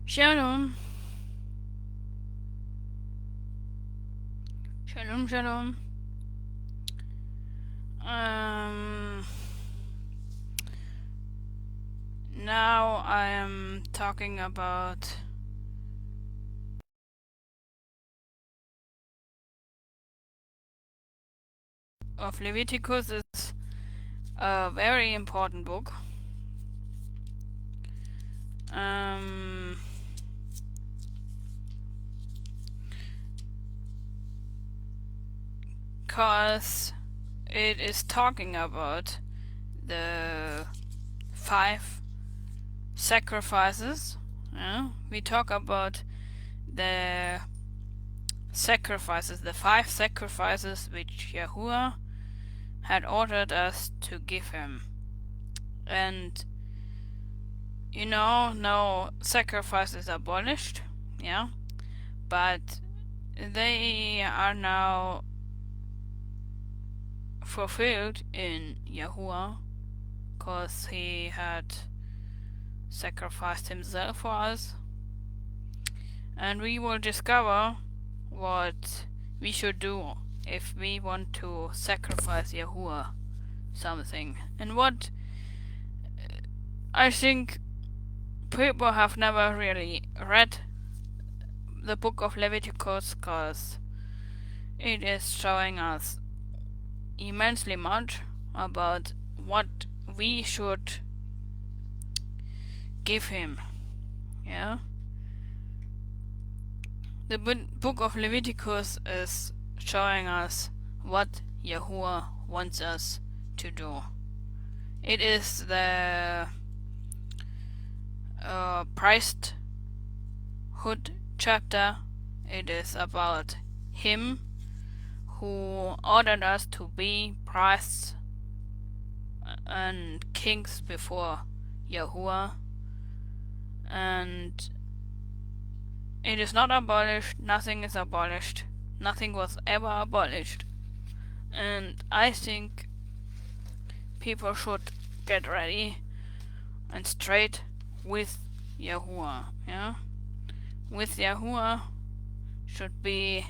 Shalom. Shalom, shalom. Um, Now I am talking about of Leviticus. Is a very important book. Um, cause it is talking about the 5 sacrifices. Yeah? We talk about the sacrifices, the 5 sacrifices which Yahuwah had ordered us to give him. And no sacrifice is abolished, yeah, but they are now fulfilled in Yahuwah, because he had sacrificed himself for us, and we will discover what we should do if we want to sacrifice Yahuwah something. And what I think people have never really read the book of Leviticus, because it is showing us immensely much about what we should give him. Yeah, the book of Leviticus is showing us what Yahuwah wants us to do. It is the priesthood chapter. It is about him who ordered us to be priests and kings before Yahuwah, and it is not abolished. Nothing is abolished. Nothing was ever abolished. And I think people should get ready and straight with Yahuwah. Yeah, with Yahuwah should be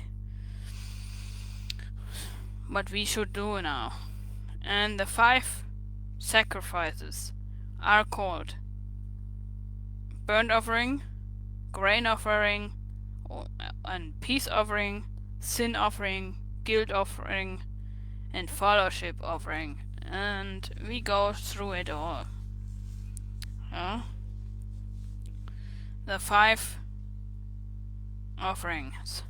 what we should do now. And the 5 sacrifices are called burnt offering, grain offering, and peace offering, sin offering, guilt offering, and fellowship offering. And we go through it all. Yeah? The 5 offerings.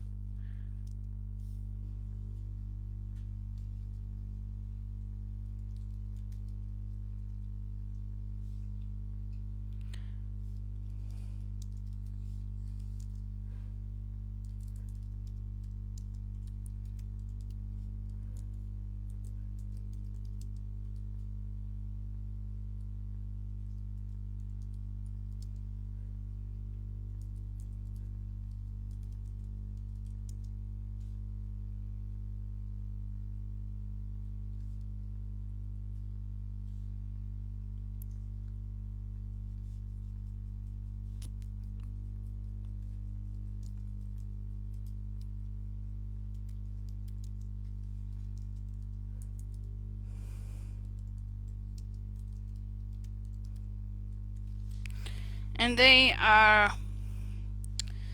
And they are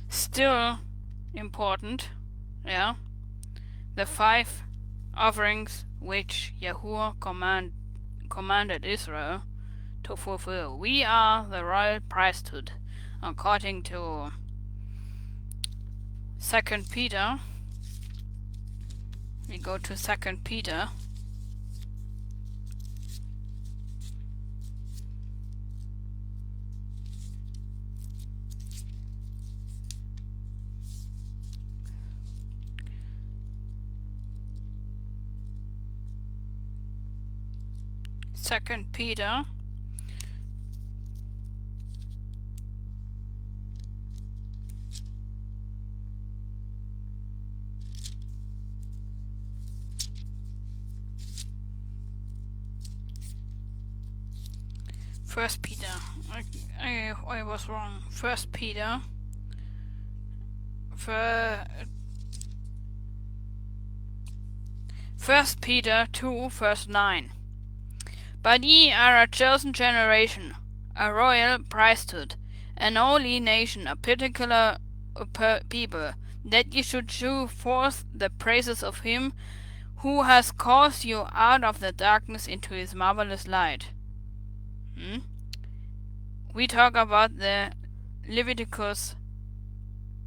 still important. Yeah, the 5 offerings which Yahuwah commanded Israel to fulfill. We are the royal priesthood, according to 2 Peter. We go to 2 Peter. Second Peter First Peter. I was wrong. First Peter. First Peter 2, verse 9. But ye are a chosen generation, a royal priesthood, an holy nation, a particular people, that ye should shew forth the praises of him who has called you out of the darkness into his marvelous light. We talk about the Leviticus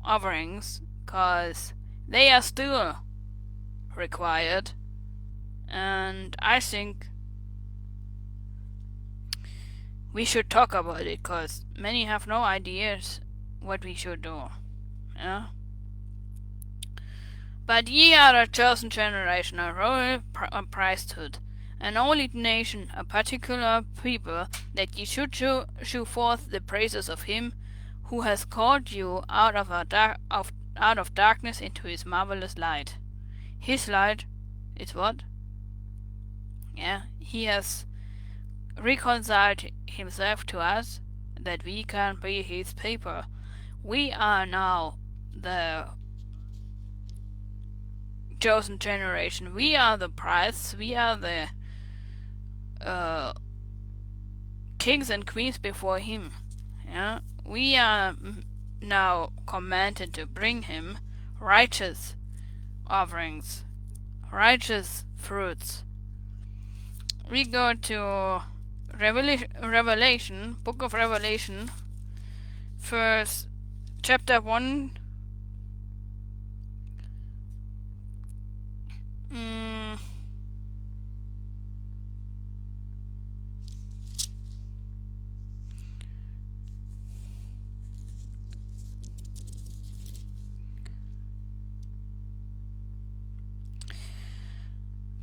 offerings because they are still required, and I think we should talk about it because many have no ideas what we should do. Yeah? But ye are a chosen generation, a royal priesthood, an holy nation, a particular people, that ye should shew forth the praises of him who has called you out of darkness into his marvelous light. His light is what? Yeah, he has reconciled himself to us that we can be his people. We are now the chosen generation. We are the priests. We are the kings and queens before him. Yeah, we are now commanded to bring him righteous offerings, righteous fruits. We go to Revelation, book of Revelation, first chapter 1.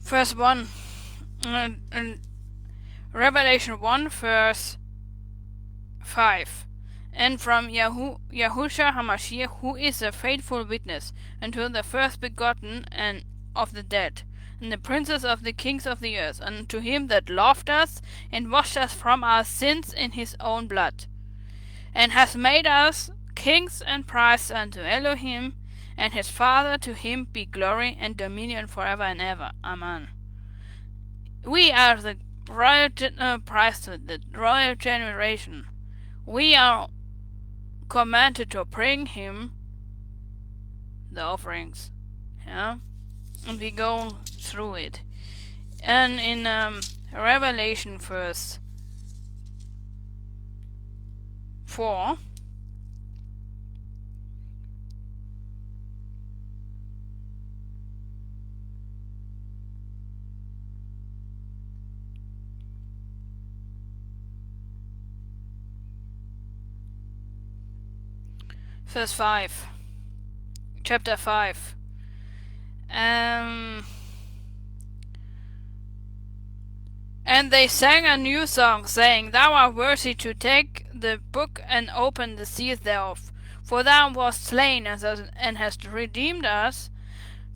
Verse 1. Revelation 1, verse 5. And from Yahusha HaMashiach, who is a faithful witness, unto the first begotten and of the dead, and the princes of the kings of the earth, and to him that loved us, and washed us from our sins in his own blood, and has made us kings and priests unto Elohim and his Father. To him be glory and dominion forever and ever. Amen. We are the royal priesthood, the royal generation. We are commanded to bring him the offerings. Yeah? And we go through it. And in Revelation verse 4, verse 5, chapter 5. And they sang a new song, saying, Thou art worthy to take the book and open the seals thereof. For thou wast slain and hast redeemed us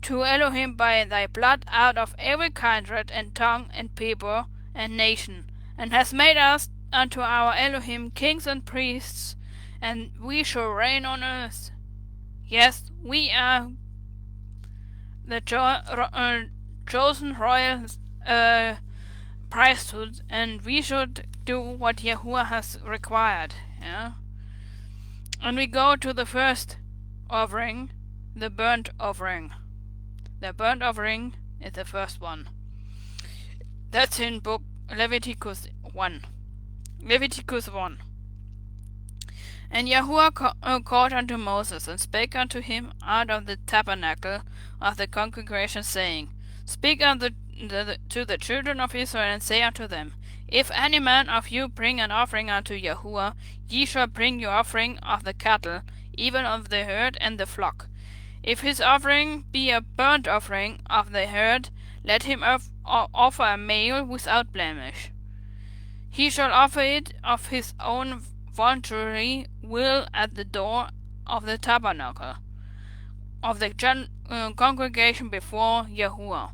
to Elohim by thy blood out of every kindred and tongue and people and nation, and hast made us unto our Elohim kings and priests, and we shall reign on earth. Yes, we are the chosen royal priesthood, and we should do what Yahuwah has required. Yeah? And we go to the first offering, the burnt offering. The burnt offering is the first one. That's in book Leviticus 1. Leviticus 1. And Yahuwah called unto Moses, and spake unto him out of the tabernacle of the congregation, saying, Speak unto to the children of Israel, and say unto them, If any man of you bring an offering unto Yahuwah, ye shall bring your offering of the cattle, even of the herd and the flock. If his offering be a burnt offering of the herd, let him offer a male without blemish. He shall offer it of his own voluntary will at the door of the tabernacle of the congregation before Yahuwah.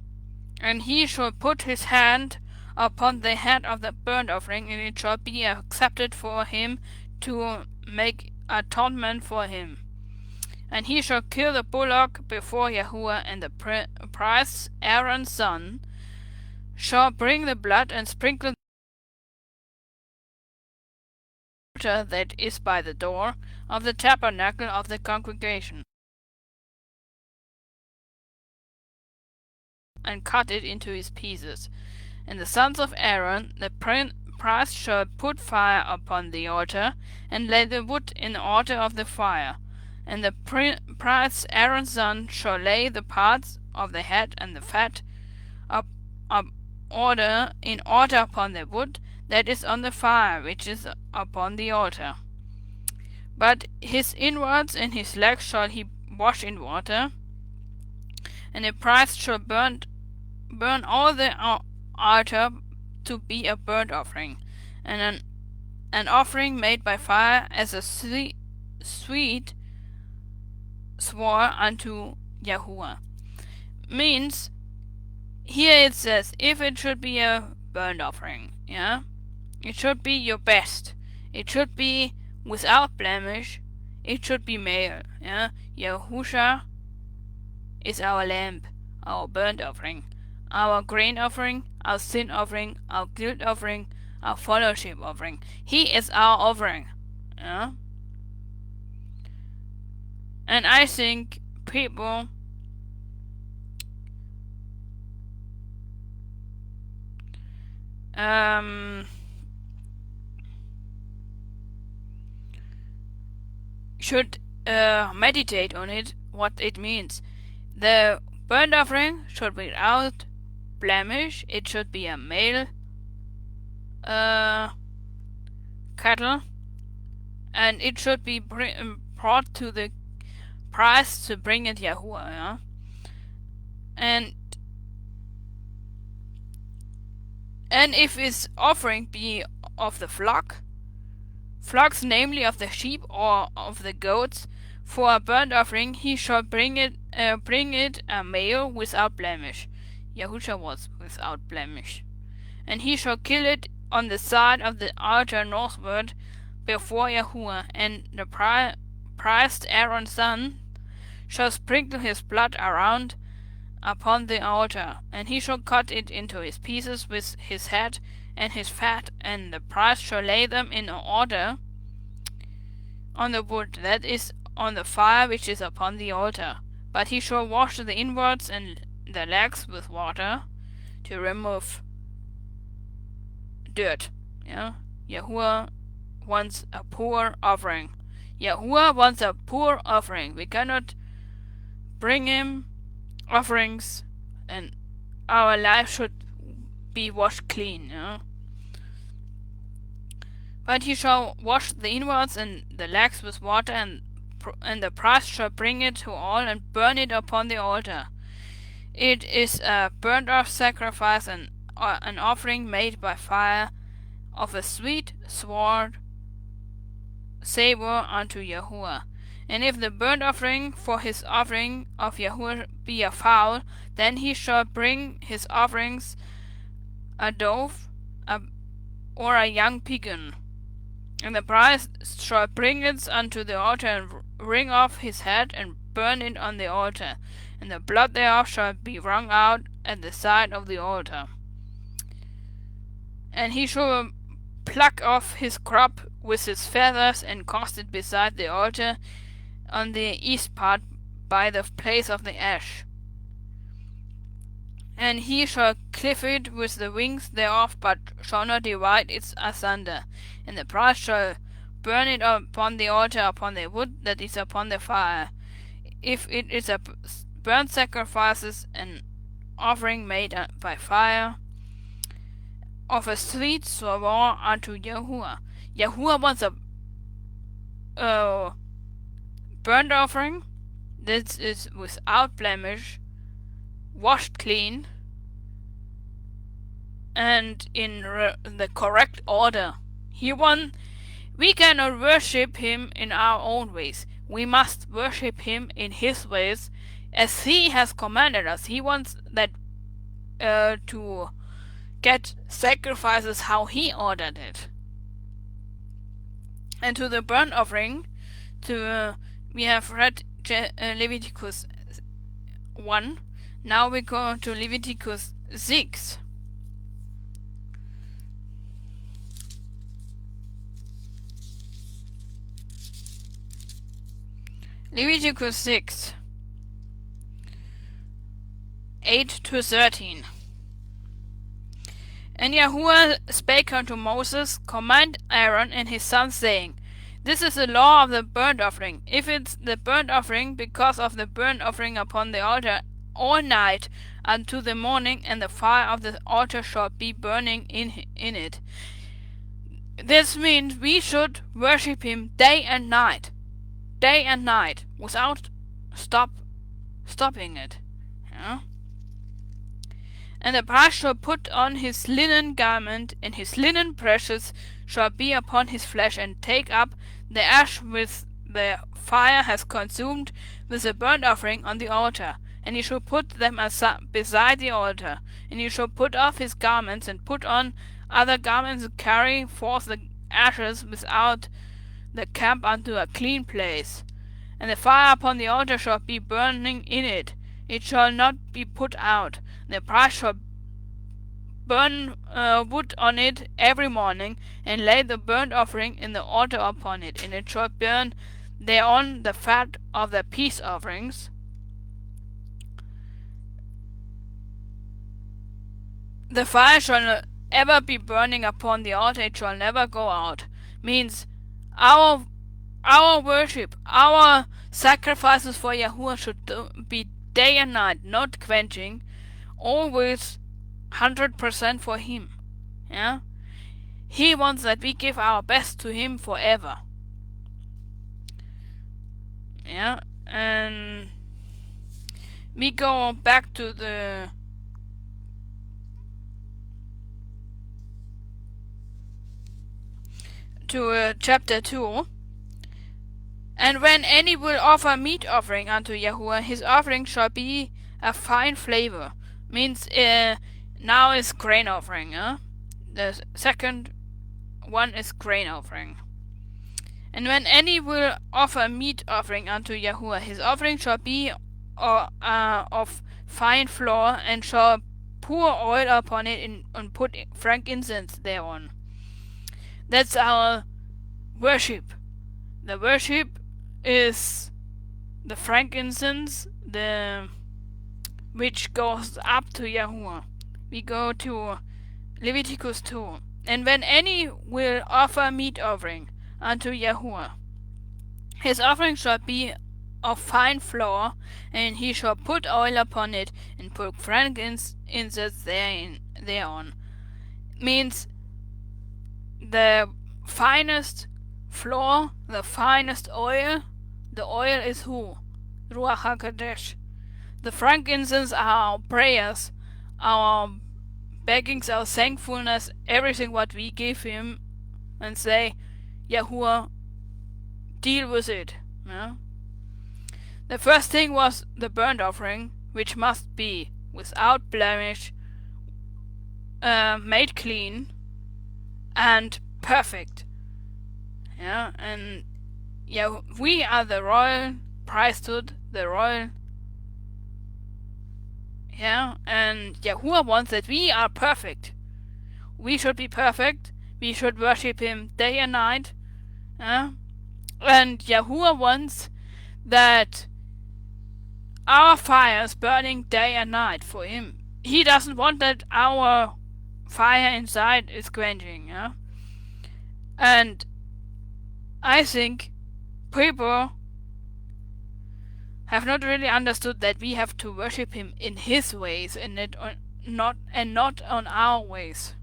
And he shall put his hand upon the head of the burnt offering, and it shall be accepted for him to make atonement for him. And he shall kill the bullock before Yahuwah, and the priest Aaron's son shall bring the blood and sprinkle the water that is by the door of the tabernacle of the congregation, and cut it into his pieces. And the sons of Aaron, the priest, shall put fire upon the altar, and lay the wood in order of the fire. And the priest Aaron's son shall lay the parts of the head and the fat in order upon the wood that is on the fire, which is upon the altar. But his inwards and his legs shall he wash in water, and the priest shall burn all the altar to be a burnt offering, and an offering made by fire as a sweet swore unto Yahuwah. Means, here it says, if it should be a burnt offering, it should be your best. It should be without blemish. It should be male, Yahusha is our lamb, our burnt offering, our grain offering, our sin offering, our guilt offering, our fellowship offering. He is our offering, And I think people should meditate on it, what it means. The burnt offering should be without blemish. It should be a male cattle, and it should be brought to the priest to bring it Yahuwah, and if his offering be of the flocks, namely of the sheep or of the goats, for a burnt offering, he shall bring it a male without blemish. Yahusha was without blemish. And he shall kill it on the side of the altar northward before Yahuwah, and the priest Aaron's son shall sprinkle his blood around upon the altar, and he shall cut it into his pieces with his head and his fat, and the priest shall lay them in order on the wood that is on the fire which is upon the altar. But he shall wash the inwards and the legs with water to remove dirt. Yahuwah wants a poor offering. Yahuwah wants a poor offering. We cannot bring him offerings, and our life should be washed clean. But he shall wash the inwards and the legs with water, and the priest shall bring it to all and burn it upon the altar. It is a burnt off sacrifice, and an offering made by fire of a sweet sword savor unto Yahuwah. And if the burnt offering for his offering of Yahuwah be a fowl, then he shall bring his offerings a dove or a young pigeon. And the priest shall bring it unto the altar, and wring off his head, and burn it on the altar. And the blood thereof shall be wrung out at the side of the altar. And he shall pluck off his crop with his feathers, and cast it beside the altar on the east part by the place of the ash. And he shall cleave it with the wings thereof, but shall not divide it asunder. And the priest shall burn it upon the altar upon the wood that is upon the fire. If it is a burnt sacrifices, an offering made by fire, of a sweet savour unto Yahuwah. Yahuwah wants a burnt offering. This is without blemish, washed clean, and in the correct order. We cannot worship him in our own ways. We must worship him in his ways, as he has commanded us. He wants that to get sacrifices how he ordered it. And to the burnt offering, we have read Leviticus 1. Now we go to Leviticus 6. Leviticus 6, 8 to 13. And Yahuwah spake unto Moses, Command Aaron and his sons, saying, This is the law of the burnt offering. If it's the burnt offering, because of the burnt offering upon the altar all night unto the morning, and the fire of the altar shall be burning in it. This means we should worship him day and night, without stopping it. Yeah? And the priest shall put on his linen garment, and his linen precious shall be upon his flesh, and take up the ash which the fire has consumed with the burnt offering on the altar. And he shall put them beside the altar. And he shall put off his garments, and put on other garments, and carry forth the ashes without the camp unto a clean place. And the fire upon the altar shall be burning in it. It shall not be put out. The priest shall burn wood on it every morning, and lay the burnt offering in the altar upon it, and it shall burn thereon the fat of the peace offerings. The fire shall ever be burning upon the altar, it shall never go out. Means our worship, our sacrifices for Yahuwah should be day and night, not quenching, always 100% for him. Yeah? He wants that we give our best to him forever. Yeah? And we go back to the chapter 2. And when any will offer meat offering unto Yahuwah, his offering shall be a fine flavor. Means now is grain offering. The second one is grain offering. And when any will offer meat offering unto Yahuwah, his offering shall be of fine flour, and shall pour oil upon it, and put frankincense thereon. That's our worship. The worship is the frankincense, which goes up to Yahuwah. We go to Leviticus 2. And when any will offer meat offering unto Yahuwah, his offering shall be of fine flour, and he shall put oil upon it, and put frankincense thereon. Means the finest flour, the finest oil. The oil is who? Ruach HaKodesh. The frankincense are our prayers, our beggings, our thankfulness, everything what we give him, and say, Yahuwah, deal with it. Yeah? The first thing was the burnt offering, which must be without blemish, made clean, and perfect. Yeah, and yeah, we are the royal priesthood, the royal. Yeah, and Yahuwah wants that we are perfect. We should be perfect. We should worship him day and night. Yeah, and Yahuwah wants that our fire is burning day and night for him. He doesn't want that our fire inside is quenching. Yeah, and I think people have not really understood that we have to worship him in his ways, and not on our ways.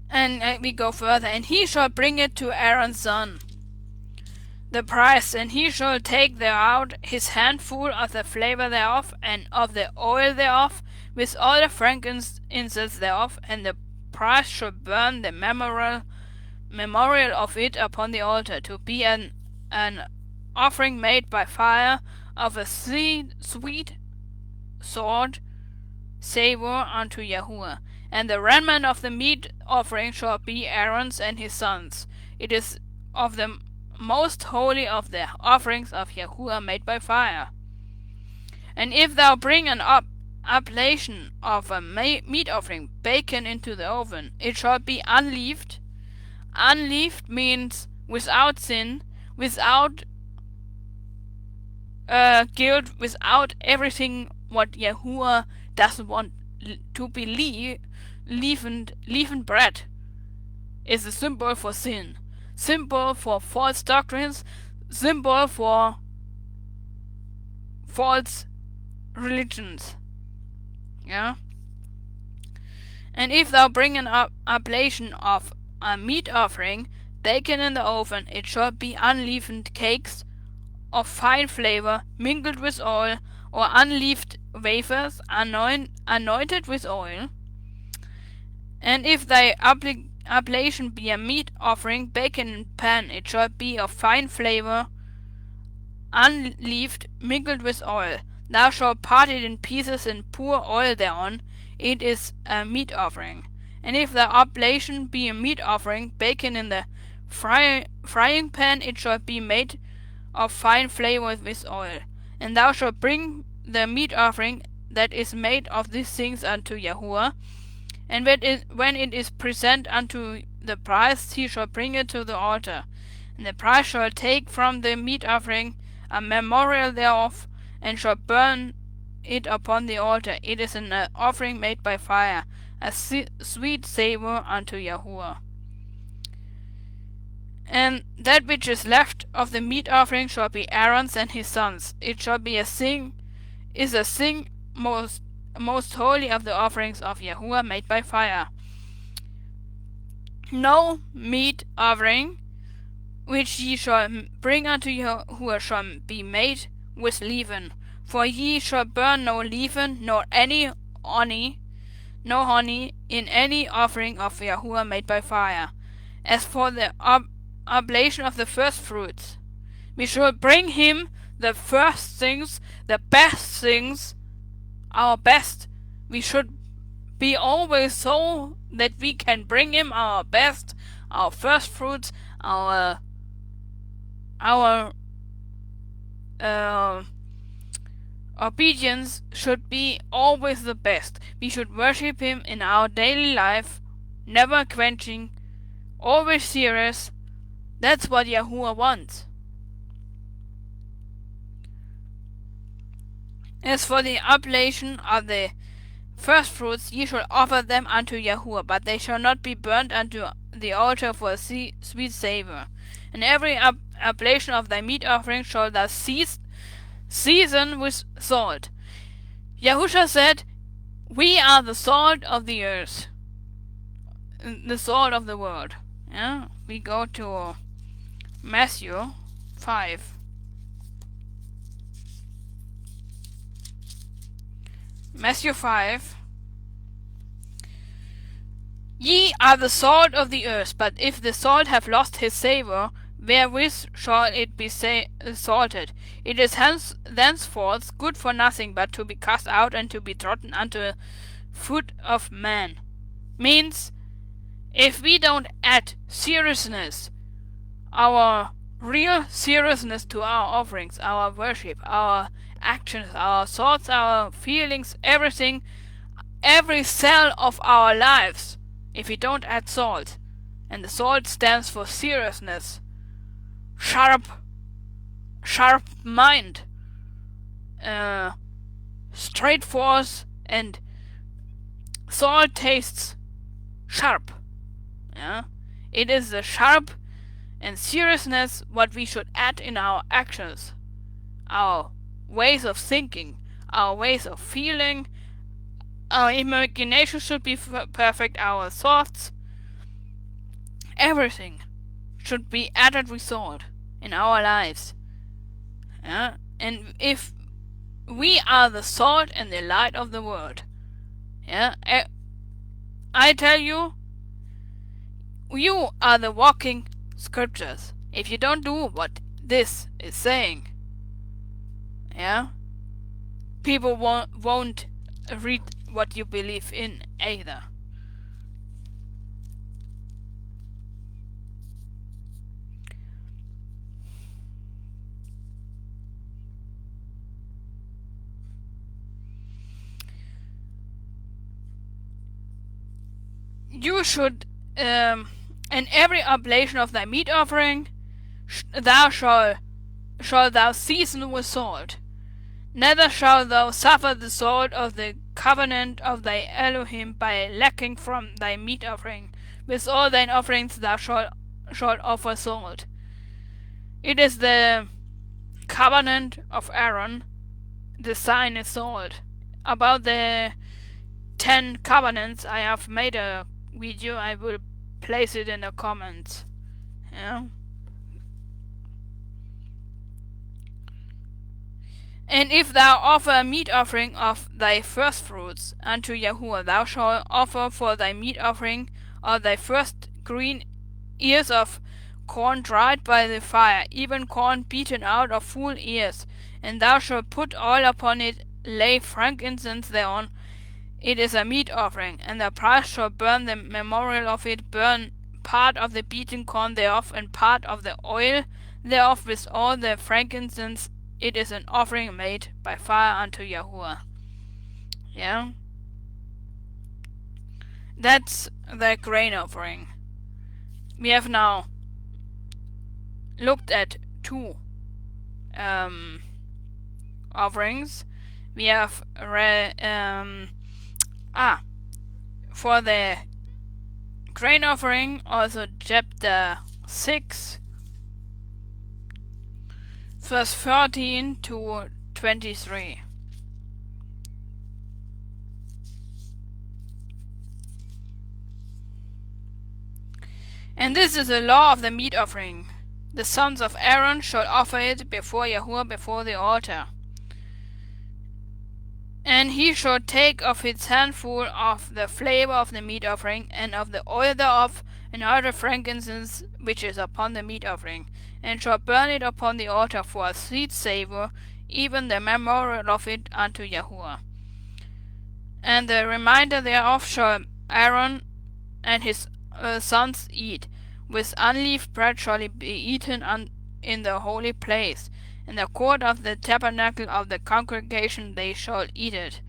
And we go further. And he shall bring it to Aaron's son, the priest, and he shall take thereout his handful of the flavor thereof, and of the oil thereof, with all the frankincense thereof, and the priest shall burn the memorial of it upon the altar, to be an offering made by fire of a sweet savour unto Yahuwah. And the remnant of the meat offering shall be Aaron's and his sons. It is of the most holy of the offerings of Yahuwah made by fire. And if thou bring an oblation of a meat offering baken into the oven, it shall be unleavened. Unleavened means without sin, without guilt, without everything what Yahuwah doesn't want to be leavened. Leavened bread is a symbol for sin, symbol for false doctrines, symbol for false religions. Yeah. And if thou bring an oblation of a meat offering baken in the oven, it shall be unleavened cakes of fine flavor, mingled with oil, or unleavened wafers, anointed with oil. And if thy oblation be a meat offering baken in pan, it shall be of fine flavor, unleavened, mingled with oil. Thou shalt part it in pieces and pour oil thereon. It is a meat offering. And if the oblation be a meat offering baken in the frying pan, it shall be made of fine flavor with oil. And thou shalt bring the meat offering that is made of these things unto Yahuwah. And when it is present unto the priest, he shall bring it to the altar. And the priest shall take from the meat offering a memorial thereof, and shall burn it upon the altar. It is an offering made by fire, a sweet savor unto Yahuwah. And that which is left of the meat offering shall be Aaron's and his sons. It shall be a thing most holy of the offerings of Yahuwah made by fire. No meat offering which ye shall bring unto Yahuwah shall be made with leaven. For ye shall burn no leaven, nor any honey, no honey, in any offering of Yahuwah made by fire. As for the oblation of the first fruits, we shall bring him the first things, the best things, our best. We should be always so that we can bring him our best, our first fruits, our obedience should be always the best. We should worship him in our daily life, never quenching, always serious. That's what Yahuwah wants. As for the oblation of the first fruits, ye shall offer them unto Yahuwah, but they shall not be burnt unto the altar for a sweet savour. And every oblation of thy meat offering shall thou season with salt. Yahusha said, we are the salt of the earth, the salt of the world. Yeah? We go to Matthew 5. Matthew 5. Ye are the salt of the earth, but if the salt have lost his savour, wherewith shall it be salted? It is thenceforth good for nothing, but to be cast out and to be trodden under foot of man. Means, if we don't add seriousness, our real seriousness to our offerings, our worship, our actions, our thoughts, our feelings, everything, every cell of our lives, if we don't add salt, and the salt stands for seriousness, sharp mind, straight force, and salt tastes sharp. Yeah? It is the sharp and seriousness what we should add in our actions, our ways of thinking, our ways of feeling. Our imagination should be perfect, our thoughts, everything should be added with salt in our lives. Yeah? And if we are the salt and the light of the world, yeah, I tell you, you are the walking scriptures. If you don't do what this is saying, yeah, people won't read what you believe in either. you should, in every oblation of thy meat offering, thou shalt thou season with salt. Neither shalt thou suffer the salt of the covenant of thy Elohim by lacking from thy meat offering. With all thine offerings thou shalt offer salt. It is the covenant of Aaron. The sign is salt. About the 10 covenants, I have made a video. I will place it in the comments. Yeah. And if thou offer a meat offering of thy firstfruits unto Yahuwah, thou shalt offer for thy meat offering of thy first green ears of corn dried by the fire, even corn beaten out of full ears. And thou shalt put oil upon it, lay frankincense thereon. It is a meat offering, and the priest shall burn the memorial of it, burn part of the beaten corn thereof, and part of the oil thereof with all the frankincense. It is an offering made by fire unto Yahuwah. Yeah? That's the grain offering. We have now looked at 2 offerings. We have for the grain offering, also chapter 6, verse 13 to 23. And this is the law of the meat offering. The sons of Aaron shall offer it before Yahuwah, before the altar. And he shall take of his handful of the flavor of the meat offering, and of the oil thereof, and all the frankincense which is upon the meat offering, and shall burn it upon the altar for a sweet savour, even the memorial of it unto Yahuwah. And the remainder thereof shall Aaron and his sons eat. With unleavened bread shall it be eaten in the holy place. In the court of the tabernacle of the congregation they shall eat it.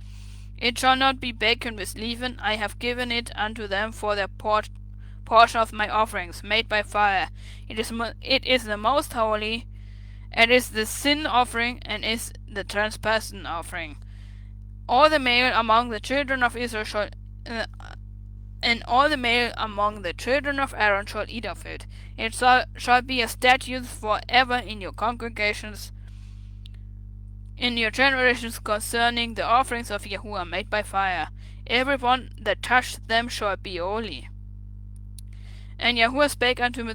It shall not be baken with leaven. I have given it unto them for their portion of my offerings, made by fire. It is the most holy. It is the sin offering, and is the trespass offering. All the male among the children of Israel shall, and all the male among the children of Aaron shall eat of it. It shall be a statute forever in your congregations, in your generations, concerning the offerings of Yahuwah made by fire. Every one that touched them shall be holy. And Yahuwah spake unto